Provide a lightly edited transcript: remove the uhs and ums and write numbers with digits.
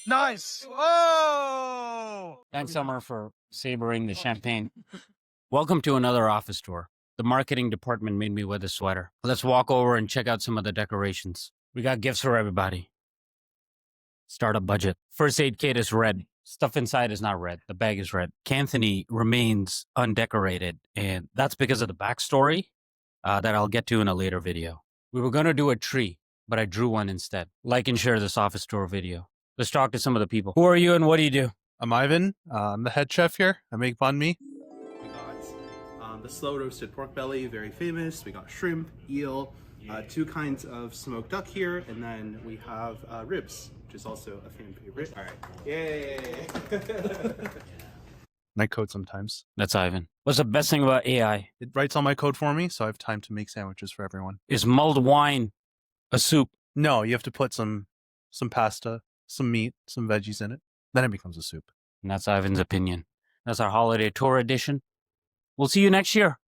Nice. Oh! Thanks, Amar, for sabering the champagne. Welcome to another office tour. The marketing department made me wear the sweater. Let's walk over and check out some of the decorations. We got gifts for everybody. Startup budget. First aid kit is red. Stuff inside is not red. The bag is red. Canthony remains undecorated, and that's because of the backstory that I'll get to in a later video. We were going to do a tree, but I drew one instead. Like and share this office tour video. Let's talk to some of the people. Who are you and what do you do? I'm Ivan. I'm the head chef here. I make banh mi. We got the slow roasted pork belly, very famous. We got shrimp, eel, two kinds of smoked duck here, and then we have ribs, which is also a fan favorite. All right, yay! I code sometimes. That's Ivan. What's the best thing about AI? It writes all my code for me, so I have time to make sandwiches for everyone. Is mulled wine a soup? No, you have to put some pasta, some meat, some veggies in it. Then it becomes a soup. And that's Ivan's opinion. That's our holiday tour edition. We'll see you next year.